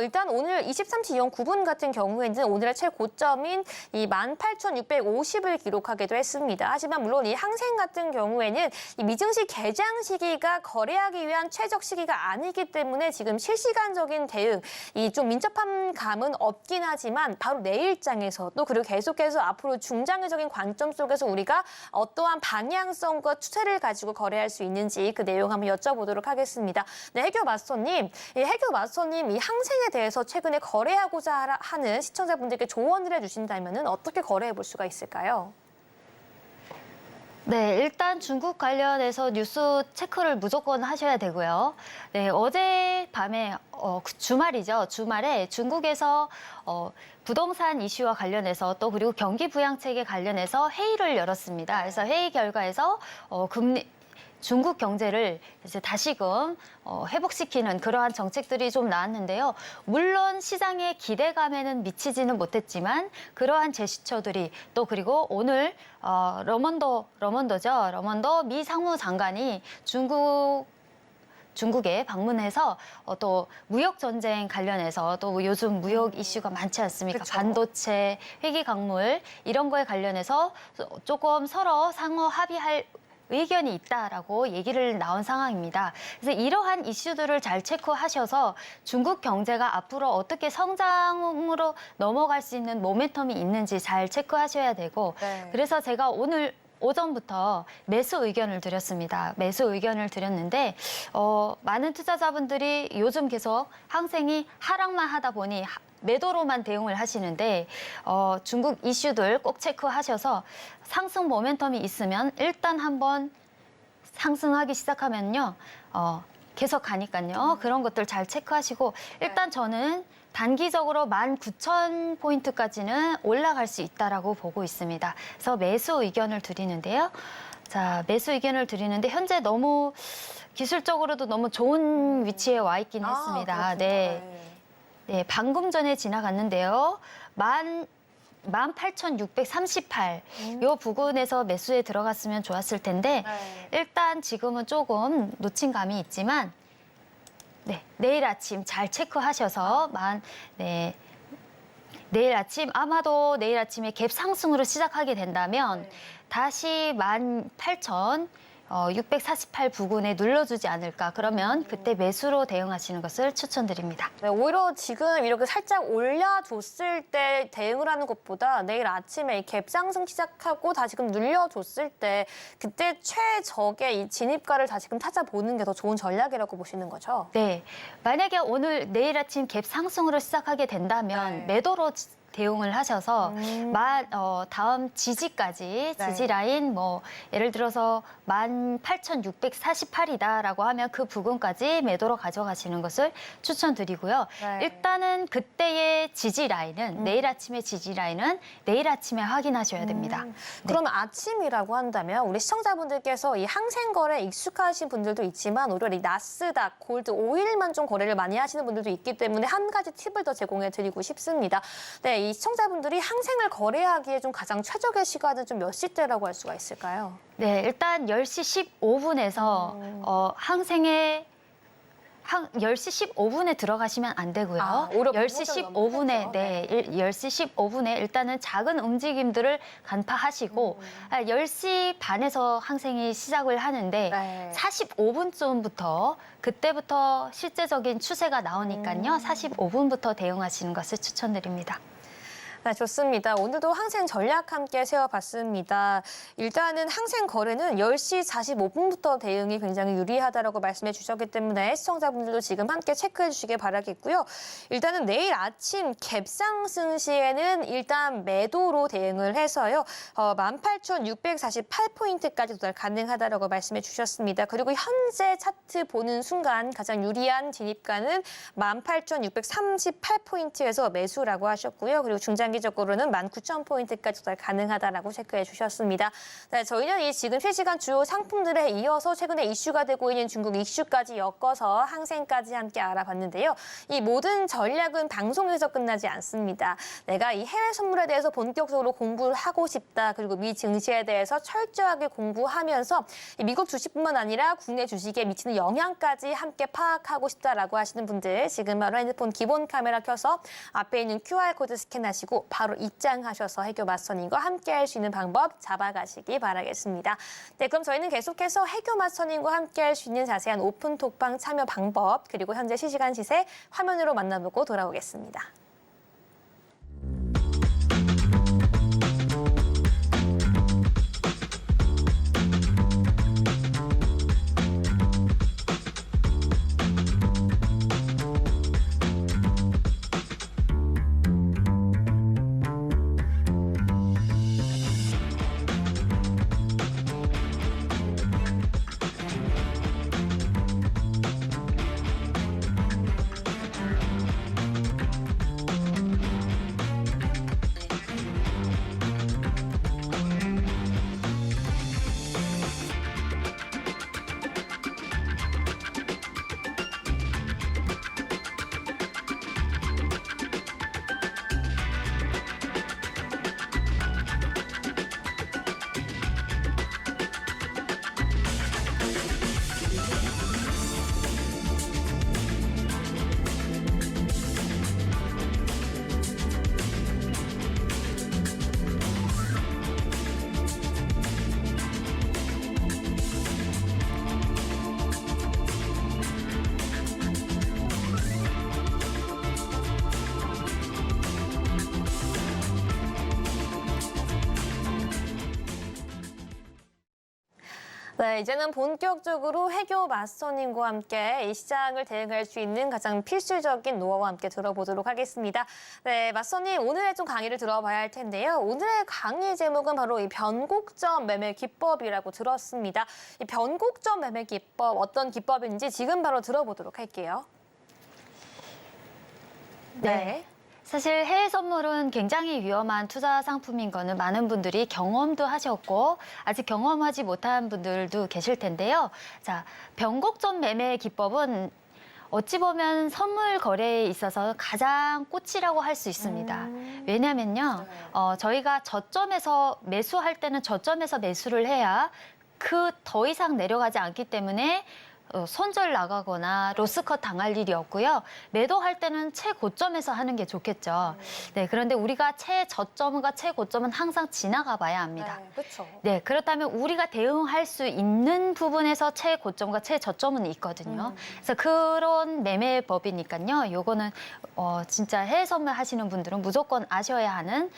일단 오늘 23시 09분 같은 경우에는 오늘의 최고점인 이 18,650을 기록하기도 했습니다. 하지만 물론 이 항생 같은 경우에는 이 미증시 개장 시기가 거래하기 위한 최적 시기가 아니기 때문에 지금 실시간적인 대응, 이 좀 민첩한 감은 없긴 하지만 바로 내일장에서 또 그리고 계속해서 앞으로 중장기적인 관점 속에서 우리가 어떠한 방향성과 추세를 가지고 거래할 수 있는지 그 내용 한번 여쭤보도록 하겠습니다. 네, 해교 마스터님, 이 항생에 대해서 최근에 거래하고자 하는 시청자분들께 조언을 해주신다면 어떻게 거래해 볼 수가 있을까요? 네, 일단 중국 관련해서 뉴스 체크를 무조건 하셔야 되고요. 네, 어젯밤에 주말이죠. 주말에 중국에서 부동산 이슈와 관련해서 또 그리고 경기 부양책에 관련해서 회의를 열었습니다. 그래서 회의 결과에서 중국 경제를 이제 다시금 회복시키는 그러한 정책들이 좀 나왔는데요. 물론 시장의 기대감에는 미치지는 못했지만 그러한 제시처들이 또 그리고 오늘 러먼더 미 상무장관이 중국에 방문해서 또 무역 전쟁 관련해서 또 요즘 무역 이슈가 많지 않습니까? 그쵸. 반도체, 회기 광물 이런 거에 관련해서 조금 서로 상호 합의할 의견이 있다라고 얘기를 나온 상황입니다. 그래서 이러한 이슈들을 잘 체크하셔서 중국 경제가 앞으로 어떻게 성장으로 넘어갈 수 있는 모멘텀이 있는지 잘 체크하셔야 되고 네. 그래서 제가 오늘 오전부터 매수 의견을 드렸습니다. 매수 의견을 드렸는데 많은 투자자분들이 요즘 계속 항생이 하락만 하다 보니 매도로만 대응을 하시는데 중국 이슈들 꼭 체크하셔서 상승 모멘텀이 있으면 일단 한번 상승하기 시작하면요 계속 가니까요 그런 것들 잘 체크하시고 일단 저는 단기적으로 19,000포인트까지는 올라갈 수 있다라고 보고 있습니다. 그래서 매수 의견을 드리는데요. 자, 매수 의견을 드리는데 현재 너무 기술적으로도 너무 좋은 위치에 와 있긴 했습니다. 그렇군요. 네. 네, 방금 전에 지나갔는데요. 18,638. 요 부근에서 매수에 들어갔으면 좋았을 텐데 네. 일단 지금은 조금 놓친 감이 있지만 네, 내일 아침 잘 체크하셔서 내일 아침 아마도 내일 아침에 갭 상승으로 시작하게 된다면 다시 18,648 부근에 눌러주지 않을까. 그러면 그때 매수로 대응하시는 것을 추천드립니다. 네, 오히려 지금 이렇게 살짝 올려줬을 때 대응을 하는 것보다 내일 아침에 이 갭 상승 시작하고 다시금 눌려줬을 때 그때 최적의 이 진입가를 다시금 찾아보는 게 더 좋은 전략이라고 보시는 거죠? 네, 만약에 내일 아침 갭 상승으로 시작하게 된다면 네. 매도로 대응을 하셔서 다음 지지까지 네. 지지 라인 예를 들어서 18,648이다라고 하면 그 부근까지 매도로 가져가시는 것을 추천드리고요. 네. 일단은 그때의 지지 라인은 내일 아침의 지지 라인은 내일 아침에 확인하셔야 됩니다. 그러면 아침이라고 한다면 우리 시청자분들께서 이 항생 거래에 익숙하신 분들도 있지만 오히려 이 나스닥, 골드, 오일만 좀 거래를 많이 하시는 분들도 있기 때문에 한 가지 팁을 더 제공해 드리고 싶습니다. 네, 이 시청자분들이 항생을 거래하기에 좀 가장 최적의 시간은 좀 몇 시대라고 할 수가 있을까요? 네, 일단 10시 15분에서 항생에 10시 15분에 들어가시면 안 되고요. 오히려 10시 방송적으로 15분에 너무 네, 10시 15분에 일단은 작은 움직임들을 간파하시고 10시 반에서 항생이 시작을 하는데 네. 45분쯤부터 그때부터 실제적인 추세가 나오니까요. 45분부터 대응하시는 것을 추천드립니다. 네, 좋습니다. 오늘도 항생 전략 함께 세워봤습니다. 일단은 항생 거래는 10시 45분부터 대응이 굉장히 유리하다라고 말씀해 주셨기 때문에 시청자분들도 지금 함께 체크해 주시길 바라겠고요. 일단은 내일 아침 갭상승 시에는 일단 매도로 대응을 해서요. 18,648포인트까지 도달 가능하다라고 말씀해 주셨습니다. 그리고 현재 차트 보는 순간 가장 유리한 진입가는 18,638포인트에서 매수라고 하셨고요. 그리고 중장기적으로는 19,000포인트까지 도달 가능하다라고 체크해 주셨습니다. 네, 저희는 이 지금 실시간 주요 상품들에 이어서 최근에 이슈가 되고 있는 중국 이슈까지 엮어서 항생까지 함께 알아봤는데요. 이 모든 전략은 방송에서 끝나지 않습니다. 내가 이 해외 선물에 대해서 본격적으로 공부를 하고 싶다. 그리고 미 증시에 대해서 철저하게 공부하면서 이 미국 주식뿐만 아니라 국내 주식에 미치는 영향까지 함께 파악하고 싶다라고 하시는 분들 지금 바로 핸드폰 기본 카메라 켜서 앞에 있는 QR코드 스캔하시고 바로 입장하셔서 해교 마스터님과 함께 할 수 있는 방법 잡아가시기 바라겠습니다. 네, 그럼 저희는 계속해서 해교 마스터님과 함께 할 수 있는 자세한 오픈 톡방 참여 방법 그리고 현재 실시간 시세 화면으로 만나보고 돌아오겠습니다. 네, 이제는 본격적으로 해교 마스터님과 함께 이 시장을 대응할 수 있는 가장 필수적인 노하우와 함께 들어보도록 하겠습니다. 네, 마스터님 오늘의 좀 강의를 들어봐야 할 텐데요. 오늘의 강의 제목은 바로 이 변곡점 매매 기법이라고 들었습니다. 이 변곡점 매매 기법 어떤 기법인지 지금 바로 들어보도록 할게요. 네. 사실 해외 선물은 굉장히 위험한 투자 상품인 거는 많은 분들이 경험도 하셨고 아직 경험하지 못한 분들도 계실 텐데요. 자, 변곡점 매매 기법은 어찌 보면 선물 거래에 있어서 가장 꽃이라고 할 수 있습니다. 왜냐면요, 저희가 저점에서 매수할 때는 저점에서 매수를 해야 그 더 이상 내려가지 않기 때문에 손절 나가거나 로스컷 당할 일이 없고요. 매도할 때는 최고점에서 하는 게 좋겠죠. 네, 그런데 우리가 최저점과 최고점은 항상 지나가 봐야 합니다. 네, 그렇죠. 네, 그렇다면 우리가 대응할 수 있는 부분에서 최고점과 최저점은 있거든요. 그래서 그런 매매법이니까요. 요거는 진짜 해외 선물 하시는 분들은 무조건 아셔야 하는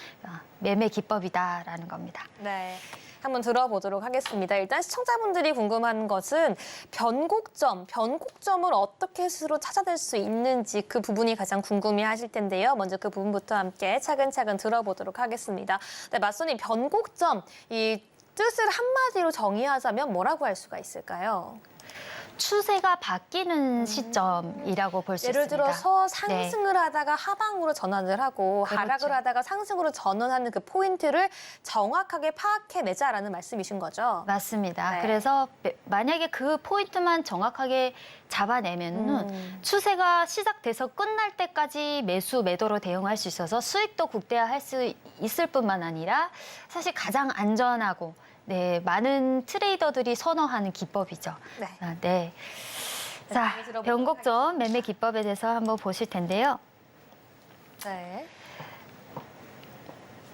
매매 기법이다라는 겁니다. 네. 한번 들어보도록 하겠습니다. 일단 시청자분들이 궁금한 것은 변곡점을 어떻게 스스로 찾아낼 수 있는지 그 부분이 가장 궁금해하실 텐데요. 먼저 그 부분부터 함께 차근차근 들어보도록 하겠습니다. 네, 마스터님, 변곡점, 이 뜻을 한마디로 정의하자면 뭐라고 할 수가 있을까요? 추세가 바뀌는 시점이라고 볼 수 있습니다. 예를 들어서 상승을 하다가 하방으로 전환을 하고 그렇죠. 하락을 하다가 상승으로 전환하는 그 포인트를 정확하게 파악해내자라는 말씀이신 거죠? 맞습니다. 네. 그래서 만약에 그 포인트만 정확하게 잡아내면은 추세가 시작돼서 끝날 때까지 매도로 대응할 수 있어서 수익도 극대화할 수 있을 뿐만 아니라 사실 가장 안전하고 많은 트레이더들이 선호하는 기법이죠. 네. 네. 자, 변곡점 매매 기법에 대해서 한번 보실 텐데요. 네.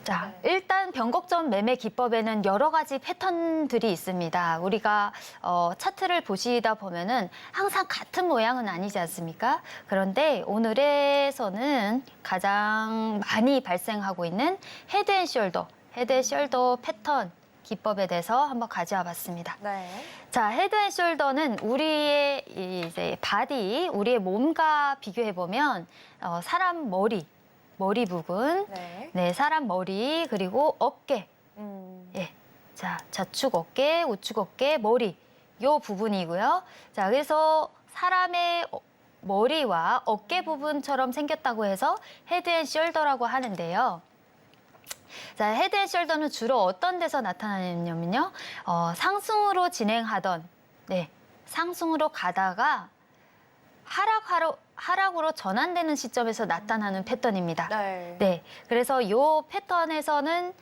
자, 일단 변곡점 매매 기법에는 여러 가지 패턴들이 있습니다. 우리가 차트를 보시다 보면은 항상 같은 모양은 아니지 않습니까? 그런데 오늘에서는 가장 많이 발생하고 있는 헤드앤숄더 패턴 기법에 대해서 한번 가져와 봤습니다. 네. 자, 헤드앤숄더는 우리의 이제 바디, 우리의 몸과 비교해 보면 사람 머리 부분, 네. 사람 머리 그리고 어깨, 예, 자 좌측 어깨, 우측 어깨, 머리 요 부분이고요. 자, 그래서 사람의 머리와 어깨 부분처럼 생겼다고 해서 헤드앤숄더라고 하는데요. 자, 헤드앤숄더는 주로 어떤 데서 나타나냐면요, 상승으로 진행하던, 상승으로 가다가 하락으로 전환되는 시점에서 나타나는 패턴입니다. 네. 그래서 이 패턴에서는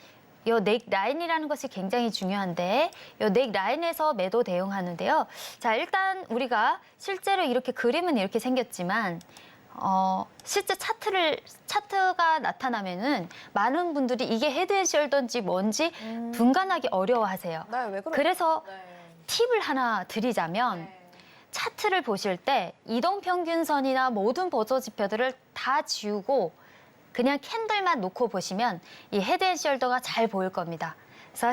이 넥라인이라는 것이 굉장히 중요한데 이 넥라인에서 매도 대응하는데요. 자, 일단 우리가 실제로 이렇게 그림은 이렇게 생겼지만 실제 차트가 나타나면은 많은 분들이 이게 헤드앤숄더인지 뭔지 분간하기 어려워하세요. 네, 왜 그럴까요? 그래서 네. 팁을 하나 드리자면 차트를 보실 때 이동평균선이나 모든 보조 지표들을 다 지우고 그냥 캔들만 놓고 보시면 이 헤드앤숄더가 잘 보일 겁니다. 그래서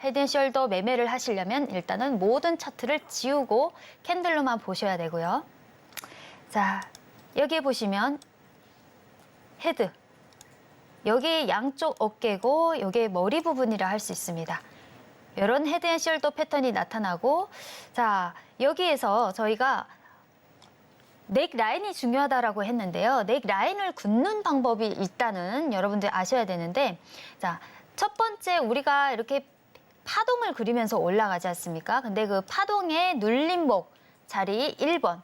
헤드앤숄더 매매를 하시려면 일단은 모든 차트를 지우고 캔들로만 보셔야 되고요. 자, 여기 보시면 헤드, 여기 양쪽 어깨고 여기 머리 부분이라 할 수 있습니다. 이런 헤드앤숄더 패턴이 나타나고, 자, 여기에서 저희가 넥라인이 중요하다라고 했는데요. 넥라인을 긋는 방법이 일단은 여러분들 아셔야 되는데, 자, 첫 번째 우리가 이렇게 파동을 그리면서 올라가지 않습니까? 근데 그 파동의 눌림목 자리 1번,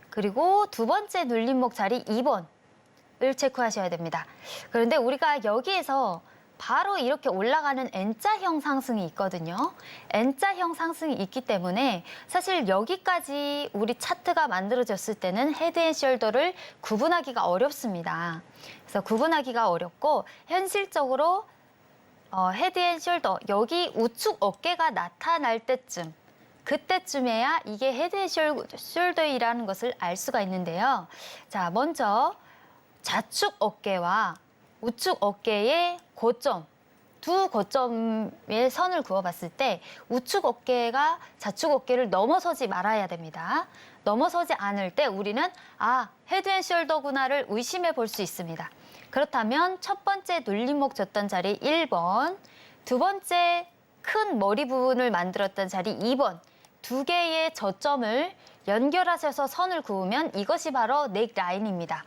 그리고 두 번째 눌림목 자리 2번을 체크하셔야 됩니다. 그런데 우리가 여기에서 바로 이렇게 올라가는 N자형 상승이 있거든요. N자형 상승이 있기 때문에 사실 여기까지 우리 차트가 만들어졌을 때는 헤드앤숄더를 구분하기가 어렵습니다. 그래서 구분하기가 어렵고 현실적으로 헤드앤숄더, 여기 우측 어깨가 나타날 때쯤, 그때쯤에야 이게 헤드앤숄더이라는 것을 알 수가 있는데요. 자, 먼저 좌측 어깨와 우측 어깨의 고점, 두 고점의 선을 그어봤을 때 우측 어깨가 좌측 어깨를 넘어서지 말아야 됩니다. 넘어서지 않을 때 우리는 헤드앤숄더구나를 의심해 볼 수 있습니다. 그렇다면 첫 번째 눌림목 줬던 자리 1번, 두 번째 큰 머리 부분을 만들었던 자리 2번, 두 개의 저점을 연결하셔서 선을 그으면 이것이 바로 넥라인입니다.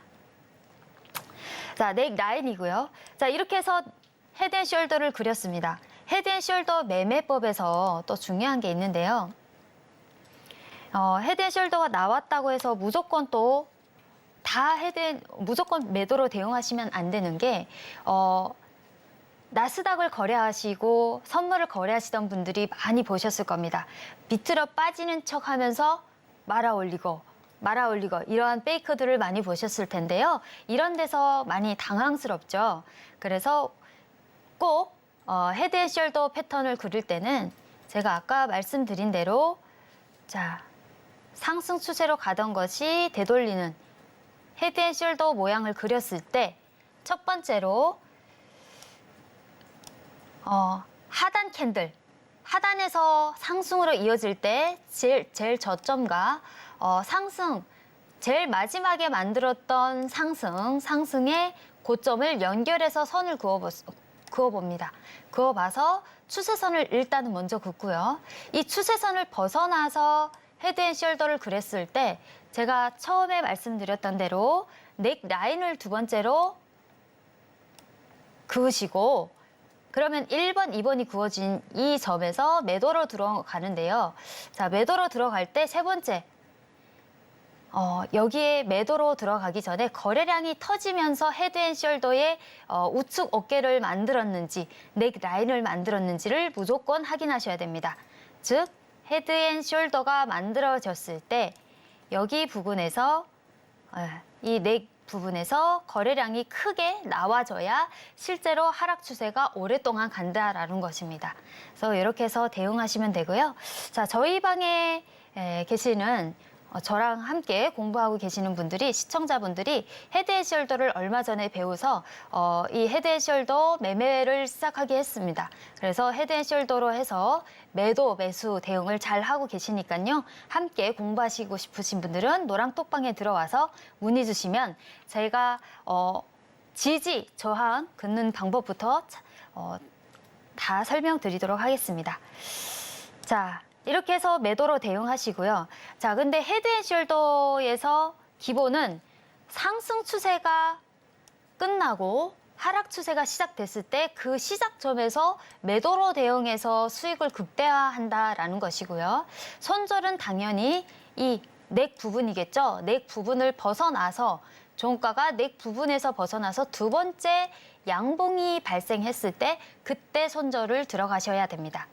자, 넥라인이고요. 자, 이렇게 해서 헤드앤숄더를 그렸습니다. 헤드앤숄더 매매법에서 또 중요한 게 있는데요. 헤드앤숄더가 나왔다고 해서 무조건 또 무조건 매도로 대응하시면 안 되는 게, 나스닥을 거래하시고 선물을 거래하시던 분들이 많이 보셨을 겁니다. 비틀어 빠지는 척 하면서 말아 올리고 이러한 페이크들을 많이 보셨을 텐데요. 이런 데서 많이 당황스럽죠. 그래서 꼭 헤드앤숄더 패턴을 그릴 때는 제가 아까 말씀드린 대로, 자, 상승 추세로 가던 것이 되돌리는 헤드앤숄더 모양을 그렸을 때 첫 번째로 하단 캔들, 하단에서 상승으로 이어질 때 제일 저점과 상승, 제일 마지막에 만들었던 상승의 고점을 연결해서 선을 그어봅니다. 그어봐서 추세선을 일단은 먼저 긋고요. 이 추세선을 벗어나서 헤드앤숄더를 그렸을 때 제가 처음에 말씀드렸던 대로 넥라인을 두 번째로 그으시고, 그러면 1번, 2번이 그어진 이 점에서 매도로 들어가는데요. 자, 매도로 들어갈 때 세 번째, 여기에 매도로 들어가기 전에 거래량이 터지면서 헤드앤숄더의 우측 어깨를 만들었는지, 넥라인을 만들었는지를 무조건 확인하셔야 됩니다. 즉, 헤드앤숄더가 만들어졌을 때 여기 부분에서 이 부분에서 거래량이 크게 나와줘야 실제로 하락 추세가 오랫동안 간다라는 것입니다. 그래서 이렇게 해서 대응하시면 되고요. 자, 저희 방에 계시는 저랑 함께 공부하고 계시는 분들이, 시청자분들이 헤드앤숄더를 얼마 전에 배워서 이 헤드앤숄더 매매를 시작하게 했습니다. 그래서 헤드앤숄더로 해서 매도, 매수 대응을 잘 하고 계시니까요. 함께 공부하시고 싶으신 분들은 노랑톡방에 들어와서 문의 주시면 저희가 지지, 저항 긋는 방법부터 다 설명드리도록 하겠습니다. 자, 이렇게 해서 매도로 대응하시고요. 자, 근데 헤드앤숄더에서 기본은 상승 추세가 끝나고 하락 추세가 시작됐을 때 그 시작점에서 매도로 대응해서 수익을 극대화한다라는 것이고요. 손절은 당연히 이 넥 부분이겠죠. 넥 부분을 벗어나서 종가가 넥 부분에서 벗어나서 두 번째 양봉이 발생했을 때 그때 손절을 들어가셔야 됩니다.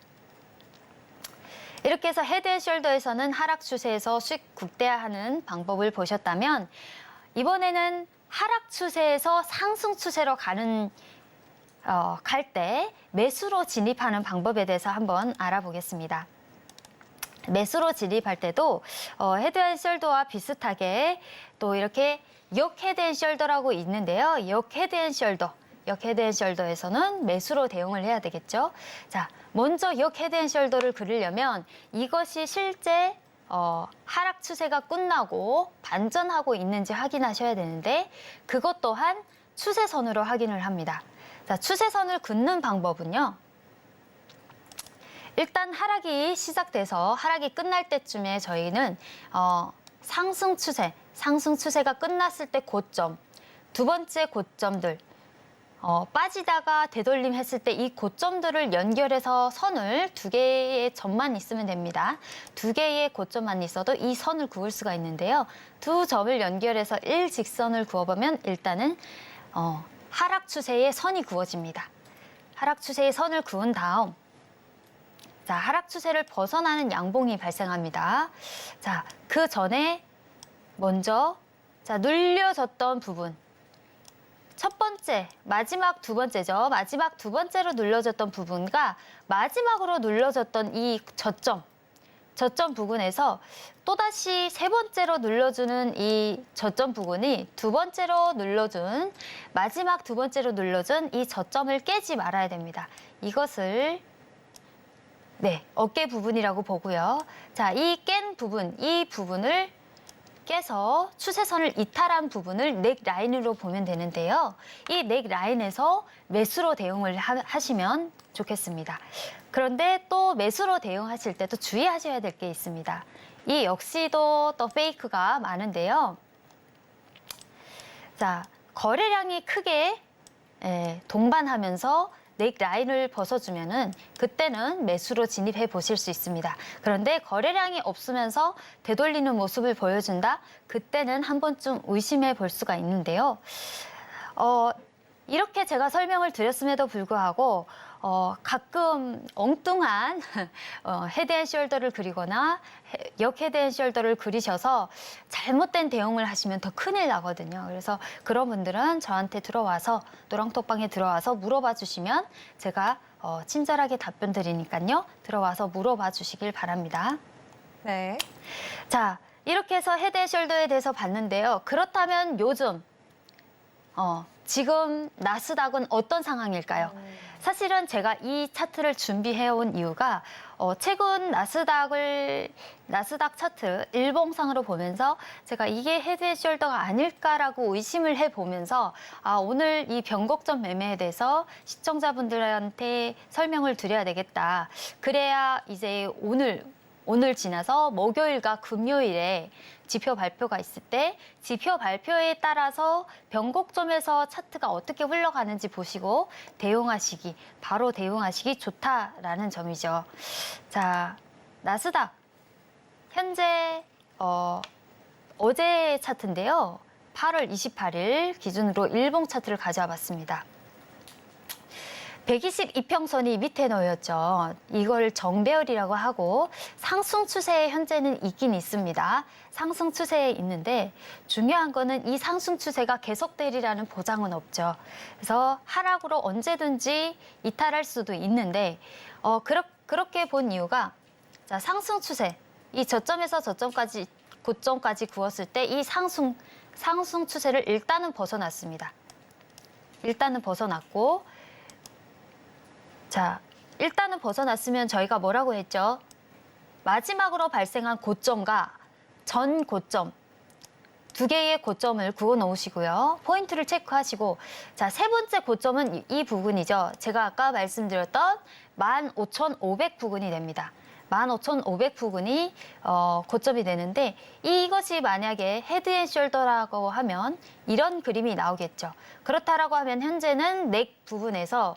이렇게 해서 헤드앤숄더에서는 하락 추세에서 수익 극대화하는 방법을 보셨다면 이번에는 하락 추세에서 상승 추세로 갈 때 매수로 진입하는 방법에 대해서 한번 알아보겠습니다. 매수로 진입할 때도 헤드앤숄더와 비슷하게 또 이렇게 역 헤드앤숄더라고 있는데요. 역 헤드앤숄더에서는 매수로 대응을 해야 되겠죠. 자, 먼저 역 헤드앤숄더를 그리려면 이것이 실제 하락 추세가 끝나고 반전하고 있는지 확인하셔야 되는데 그것 또한 추세선으로 확인을 합니다. 자, 추세선을 긋는 방법은요. 일단 하락이 시작돼서 하락이 끝날 때쯤에 저희는 상승 추세가 끝났을 때 고점, 두 번째 고점들, 빠지다가 되돌림 했을 때 이 고점들을 연결해서 선을 두 개의 점만 있으면 됩니다. 두 개의 고점만 있어도 이 선을 그을 수가 있는데요. 두 점을 연결해서 일직선을 그어보면 일단은 하락 추세의 선이 그어집니다. 하락 추세의 선을 그은 다음 자, 하락 추세를 벗어나는 양봉이 발생합니다. 자, 그 전에 먼저 자, 눌려졌던 부분 첫 번째, 마지막 두 번째죠. 마지막 두 번째로 눌러졌던 부분과 마지막으로 눌러졌던 이 저점 부분에서 또다시 세 번째로 눌러주는 이 저점 부분이 두 번째로 눌러준, 마지막 두 번째로 눌러준 이 저점을 깨지 말아야 됩니다. 이것을 어깨 부분이라고 보고요. 자, 이 깬 부분, 이 부분을 깨서 추세선을 이탈한 부분을 넥 라인으로 보면 되는데요. 이 넥 라인에서 매수로 대응을 하시면 좋겠습니다. 그런데 또 매수로 대응하실 때도 주의하셔야 될 게 있습니다. 이 역시도 또 페이크가 많은데요. 자, 거래량이 크게 동반하면서 넥 라인을 벗어주면은 그때는 매수로 진입해 보실 수 있습니다. 그런데 거래량이 없으면서 되돌리는 모습을 보여준다? 그때는 한 번쯤 의심해 볼 수가 있는데요. 이렇게 제가 설명을 드렸음에도 불구하고 가끔 엉뚱한 헤드앤숄더를 그리거나 역 헤드앤숄더를 그리셔서 잘못된 대응을 하시면 더 큰일 나거든요. 그래서 그런 분들은 저한테 들어와서 노랑톡방에 들어와서 물어봐 주시면 제가 친절하게 답변 드리니까요. 들어와서 물어봐 주시길 바랍니다. 네. 자, 이렇게 해서 헤드앤숄더에 대해서 봤는데요. 그렇다면 요즘 지금 나스닥은 어떤 상황일까요? 사실은 제가 이 차트를 준비해온 이유가 최근 나스닥 차트 일봉상으로 보면서 제가 이게 헤드앤숄더가 아닐까라고 의심을 해보면서 오늘 이 변곡점 매매에 대해서 시청자분들한테 설명을 드려야 되겠다. 그래야 이제 오늘 지나서 목요일과 금요일에 지표 발표가 있을 때 지표 발표에 따라서 변곡점에서 차트가 어떻게 흘러가는지 보시고 바로 대응하시기 좋다라는 점이죠. 자, 나스닥 현재 어제 차트인데요. 8월 28일 기준으로 일봉 차트를 가져와 봤습니다. 122평선이 밑에 놓였죠. 이걸 정배열이라고 하고 상승 추세에 현재는 있긴 있습니다. 상승 추세에 있는데 중요한 거는 이 상승 추세가 계속되리라는 보장은 없죠. 그래서 하락으로 언제든지 이탈할 수도 있는데 그렇게 본 이유가 자, 상승 추세, 이 저점에서 저점까지 고점까지 구었을 때 이 상승 추세를 일단은 벗어났습니다. 일단은 벗어났고 자, 일단은 벗어났으면 저희가 뭐라고 했죠? 마지막으로 발생한 고점과 전 고점, 두 개의 고점을 그어 놓으시고요. 포인트를 체크하시고 자, 세 번째 고점은 이 부분이죠. 제가 아까 말씀드렸던 15,500 부근이 됩니다. 15,500 부근이 고점이 되는데 이것이 만약에 헤드앤숄더라고 하면 이런 그림이 나오겠죠. 그렇다라고 하면 현재는 넥 부분에서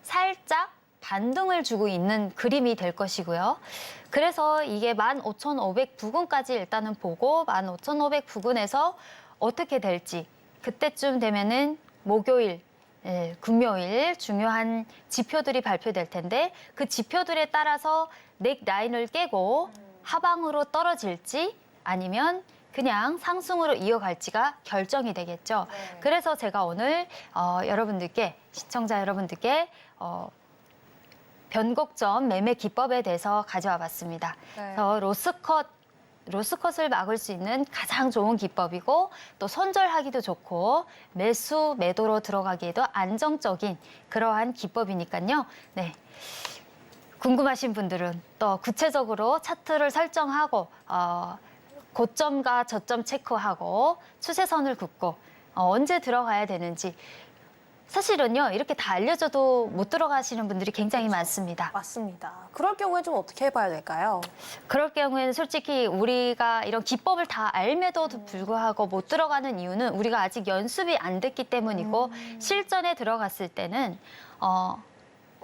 살짝 반등을 주고 있는 그림이 될 것이고요. 그래서 이게 15,500 부근까지 일단은 보고 15,500 부근에서 어떻게 될지 그때쯤 되면은 목요일, 금요일 중요한 지표들이 발표될 텐데 그 지표들에 따라서 넥 라인을 깨고 하방으로 떨어질지 아니면 그냥 상승으로 이어갈지가 결정이 되겠죠. 네. 그래서 제가 오늘 여러분들께 시청자 여러분들께 변곡점 매매 기법에 대해서 가져와 봤습니다. 네. 로스컷을 막을 수 있는 가장 좋은 기법이고 또 손절하기도 좋고 매도로 들어가기에도 안정적인 그러한 기법이니까요. 네. 궁금하신 분들은 또 구체적으로 차트를 설정하고 고점과 저점 체크하고 추세선을 긋고 언제 들어가야 되는지 사실은요 이렇게 다 알려줘도 못 들어가시는 분들이 굉장히 많습니다. 맞습니다. 그럴 경우에 좀 어떻게 해봐야 될까요? 그럴 경우에는 솔직히 우리가 이런 기법을 다 알매도 불구하고 못 들어가는 이유는 우리가 아직 연습이 안 됐기 때문이고 실전에 들어갔을 때는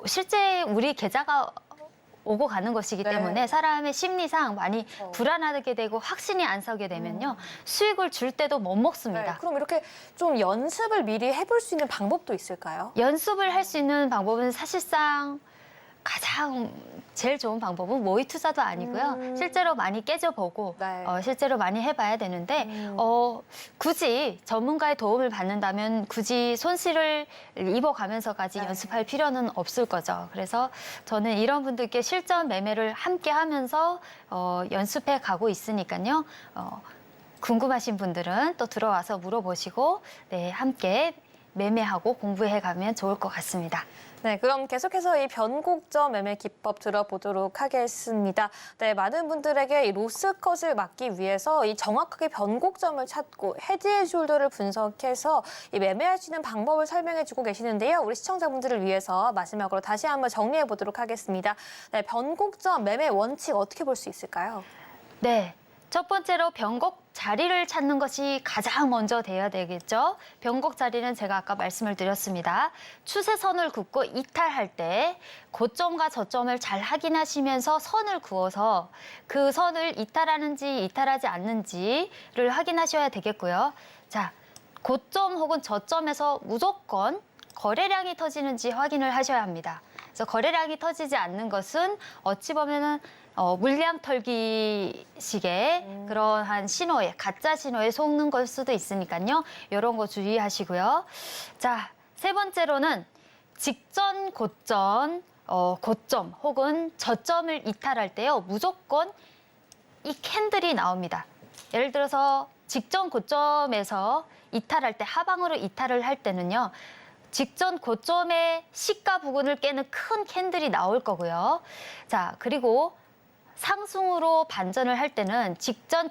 실제 우리 계좌가 오고 가는 것이기 네. 때문에 사람의 심리상 많이 불안하게 되고 확신이 안 서게 되면요 수익을 줄 때도 못 먹습니다. 네, 그럼 이렇게 좀 연습을 미리 해볼 수 있는 방법도 있을까요? 연습을 할 수 있는 방법은 사실상 가장 제일 좋은 방법은 모의 투자도 아니고요. 실제로 많이 깨져보고 네. 실제로 많이 해봐야 되는데 굳이 전문가의 도움을 받는다면 굳이 손실을 입어가면서까지 네. 연습할 필요는 없을 거죠. 그래서 저는 이런 분들께 실전 매매를 함께 하면서 연습해 가고 있으니까요. 궁금하신 분들은 또 들어와서 물어보시고 네, 함께 매매하고 공부해 가면 좋을 것 같습니다. 네, 그럼 계속해서 이 변곡점 매매 기법 들어보도록 하겠습니다. 네, 많은 분들에게 이 로스컷을 막기 위해서 이 정확하게 변곡점을 찾고 헤드앤숄더를 분석해서 이 매매할 수 있는 방법을 설명해주고 계시는데요. 우리 시청자분들을 위해서 마지막으로 다시 한번 정리해 보도록 하겠습니다. 네, 변곡점 매매 원칙 어떻게 볼 수 있을까요? 네. 첫 번째로 변곡 자리를 찾는 것이 가장 먼저 돼야 되겠죠. 변곡 자리는 제가 아까 말씀을 드렸습니다. 추세선을 긋고 이탈할 때 고점과 저점을 잘 확인하시면서 선을 그어서 그 선을 이탈하는지 이탈하지 않는지를 확인하셔야 되겠고요. 자, 고점 혹은 저점에서 무조건 거래량이 터지는지 확인을 하셔야 합니다. 그래서 거래량이 터지지 않는 것은 어찌 보면은 물량 털기식의 그러한 신호에 가짜 신호에 속는 걸 수도 있으니까요. 이런 거 주의하시고요. 자, 세 번째로는 직전 고점, 고점 혹은 저점을 이탈할 때요. 무조건 이 캔들이 나옵니다. 예를 들어서 직전 고점에서 이탈할 때 하방으로 이탈을 할 때는요. 직전 고점의 시가 부근을 깨는 큰 캔들이 나올 거고요. 자, 그리고 상승으로 반전을 할 때는 직전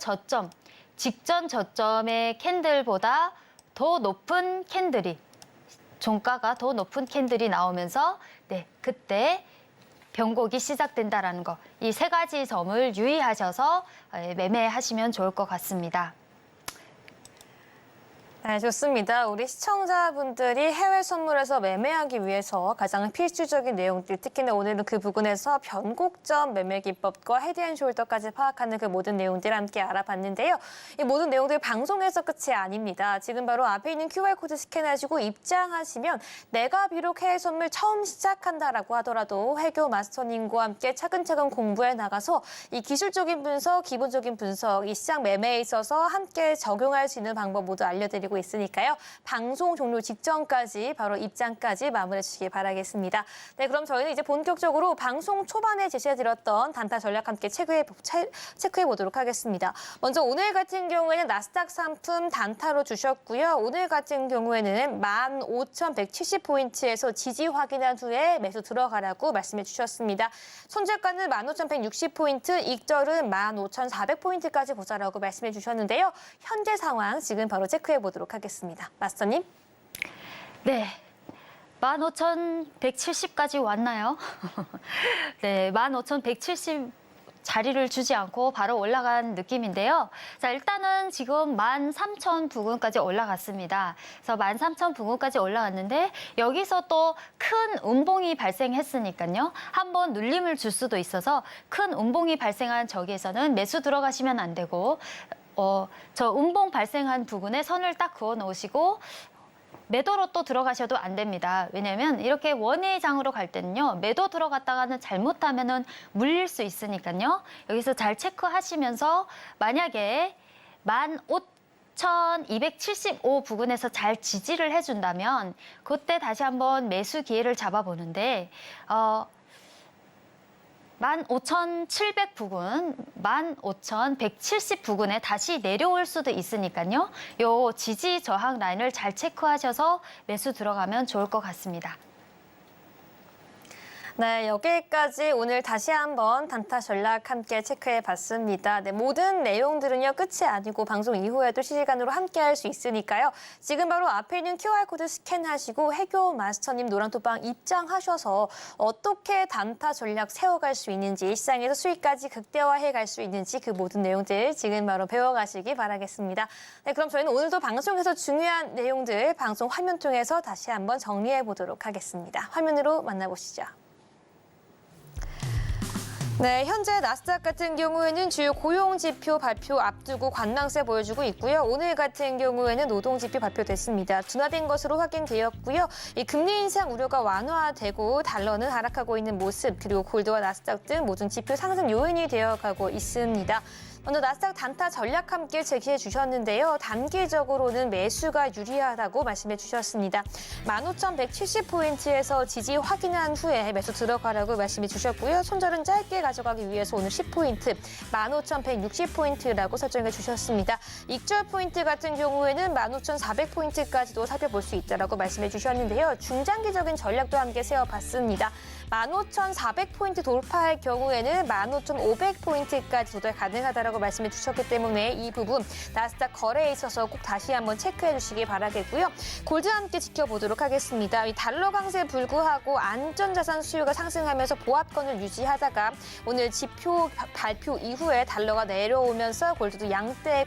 저점의 캔들보다 더 높은 캔들이 종가가 더 높은 캔들이 나오면서 네, 그때 변곡이 시작된다라는 거. 이 세 가지 점을 유의하셔서 매매하시면 좋을 것 같습니다. 네, 좋습니다. 우리 시청자분들이 해외 선물에서 매매하기 위해서 가장 필수적인 내용들, 특히나 오늘은 그 부분에서 변곡점 매매 기법과 헤드앤숄더까지 파악하는 그 모든 내용들 함께 알아봤는데요. 이 모든 내용들 방송에서 끝이 아닙니다. 지금 바로 앞에 있는 QR코드 스캔하시고 입장하시면 내가 비록 해외 선물 처음 시작한다라고 하더라도 해교 마스터님과 함께 차근차근 공부해 나가서 이 기술적인 분석, 기본적인 분석, 이 시장 매매에 있어서 함께 적용할 수 있는 방법 모두 알려드리고 있으니까요. 방송 종료 직전까지 바로 입장까지 마무리해 주시기 바라겠습니다. 네, 그럼 저희는 이제 본격적으로 방송 초반에 제시해드렸던 단타 전략 함께 체크해 보도록 하겠습니다. 먼저 오늘 같은 경우에는 나스닥 상품 단타로 주셨고요. 오늘 같은 경우에는 15,170포인트에서 지지 확인한 후에 매수 들어가라고 말씀해 주셨습니다. 손절가는 15,160포인트, 익절은 15,400포인트까지 보자라고 말씀해 주셨는데요. 현재 상황 지금 바로 체크해 보도록 하겠습니다. 마스터님. 네. 15,170까지 왔나요? 네, 15,170 자리를 주지 않고 바로 올라간 느낌인데요. 자, 일단은 지금 13,000 부근까지 올라갔습니다. 그래서 13,000 부근까지 올라갔는데 여기서 또 큰 음봉이 발생했으니까요. 한번 눌림을 줄 수도 있어서 큰 음봉이 발생한 저기에서는 매수 들어가시면 안 되고 저 음봉 발생한 부분에 선을 딱 그어 놓으시고 매도로 또 들어가셔도 안 됩니다. 왜냐하면 이렇게 원회장으로 갈 때는요. 매도 들어갔다가는 잘못하면은 물릴 수 있으니까요. 여기서 잘 체크하시면서 만약에 15,275 부근에서 잘 지지를 해준다면 그때 다시 한번 매수 기회를 잡아보는데 15,700 부근, 15,170 부근에 다시 내려올 수도 있으니까요. 요 지지 저항 라인을 잘 체크하셔서 매수 들어가면 좋을 것 같습니다. 네, 여기까지 오늘 다시 한번 단타 전략 함께 체크해 봤습니다. 네, 모든 내용들은요, 끝이 아니고 방송 이후에도 실시간으로 함께 할 수 있으니까요. 지금 바로 앞에 있는 QR코드 스캔하시고 해교 마스터님 노란토방 입장하셔서 어떻게 단타 전략 세워갈 수 있는지, 시장에서 수익까지 극대화해 갈 수 있는지 그 모든 내용들 지금 바로 배워가시기 바라겠습니다. 네, 그럼 저희는 오늘도 방송에서 중요한 내용들 방송 화면 통해서 다시 한번 정리해 보도록 하겠습니다. 화면으로 만나보시죠. 네, 현재 나스닥 같은 경우에는 주요 고용지표 발표 앞두고 관망세 보여주고 있고요. 오늘 같은 경우에는 노동지표 발표됐습니다. 둔화된 것으로 확인되었고요. 이 금리 인상 우려가 완화되고 달러는 하락하고 있는 모습, 그리고 골드와 나스닥 등 모든 지표 상승 요인이 되어가고 있습니다. 먼저 나스닥 단타 전략 함께 제시해 주셨는데요. 단기적으로는 매수가 유리하다고 말씀해 주셨습니다. 15,170포인트에서 지지 확인한 후에 매수 들어가라고 말씀해 주셨고요. 손절은 짧게 가져가기 위해서 오늘 10포인트, 15,160포인트라고 설정해 주셨습니다. 익절 포인트 같은 경우에는 15,400포인트까지도 살펴볼 수 있다고 말씀해 주셨는데요. 중장기적인 전략도 함께 세워봤습니다. 15,400포인트 돌파할 경우에는 15,500포인트까지 도달 가능하다고 말씀해 주셨기 때문에 이 부분 나스닥 거래에 있어서 꼭 다시 한번 체크해 주시기 바라겠고요. 골드 함께 지켜보도록 하겠습니다. 이 달러 강세에 불구하고 안전자산 수요가 상승하면서 보합권을 유지하다가 오늘 지표 발표 이후에 달러가 내려오면서 골드도 장대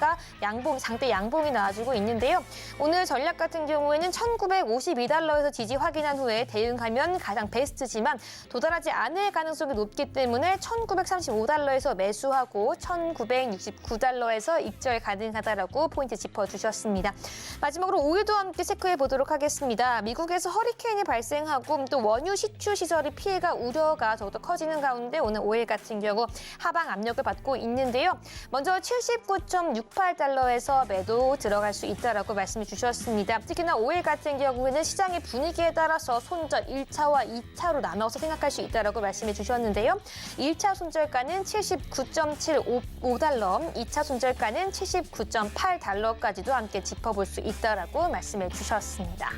양봉이 나와주고 있는데요. 오늘 전략 같은 경우에는 1,952달러에서 지지 확인한 후에 대응하면 가장 베스트지만 도달하지 않을 가능성이 높기 때문에 1,935달러에서 매수하고 1,969달러에서 입절 가능하다라고 포인트 짚어주셨습니다. 마지막으로 오일도 함께 체크해 보도록 하겠습니다. 미국에서 허리케인이 발생하고 또 원유 시추 시설이 피해가 우려가 더욱더 커지는 가운데 오늘 오일 같은 경우 하방 압력을 받고 있는데요. 먼저 79.68달러에서 매도 들어갈 수 있다라고 말씀해 주셨습니다. 특히나 오일 같은 경우에는 시장의 분위기에 따라서 손절 1차와 2차로 나눠서 생각할 수 있다라고 말씀해 주셨는데요. 1차 손절가는 79.75달러, 2차 손절가는 79.8달러까지도 함께 짚어볼 수 있다라고 말씀해 주셨습니다.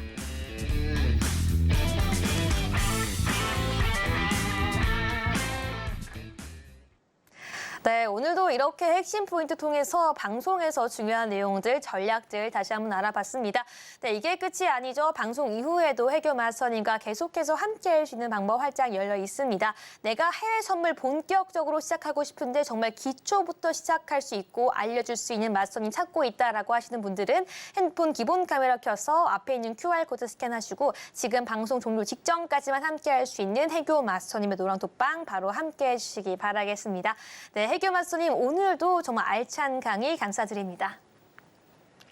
네, 오늘도 이렇게 핵심 포인트 통해서 방송에서 중요한 내용들, 전략들 다시 한번 알아봤습니다. 네, 이게 끝이 아니죠. 방송 이후에도 해교 마스터님과 계속해서 함께할 수 있는 방법 활짝 열려 있습니다. 내가 해외 선물 본격적으로 시작하고 싶은데 정말 기초부터 시작할 수 있고 알려줄 수 있는 마스터님 찾고 있다라고 하시는 분들은 핸드폰 기본 카메라 켜서 앞에 있는 QR코드 스캔하시고 지금 방송 종료 직전까지만 함께할 수 있는 해교 마스터님의 노랑톡방 바로 함께해 주시기 바라겠습니다. 네, 해교 마스터님 오늘도 정말 알찬 강의 감사드립니다.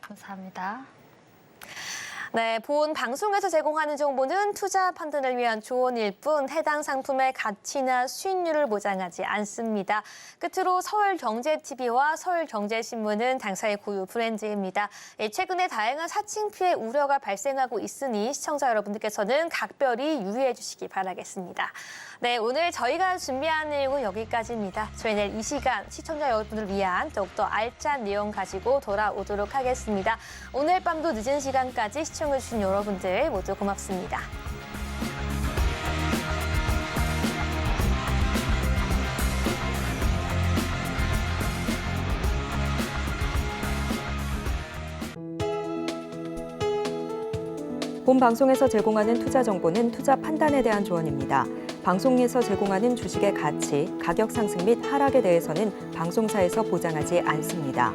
감사합니다. 네, 본 방송에서 제공하는 정보는 투자 판단을 위한 조언일 뿐 해당 상품의 가치나 수익률을 보장하지 않습니다. 끝으로 서울경제TV와 서울경제신문은 당사의 고유 브랜드입니다. 최근에 다양한 사칭 피해 우려가 발생하고 있으니 시청자 여러분들께서는 각별히 유의해 주시기 바라겠습니다. 네, 오늘 저희가 준비한 내용은 여기까지입니다. 저희 내일 이 시간 시청자 여러분을 위한 더욱더 알찬 내용 가지고 돌아오도록 하겠습니다. 오늘 밤도 늦은 시간까지 시청해주신 여러분들 모두 고맙습니다. 본 방송에서 제공하는 투자 정보는 투자 판단에 대한 조언입니다. 방송에서 제공하는 주식의 가치, 가격 상승 및 하락에 대해서는 방송사에서 보장하지 않습니다.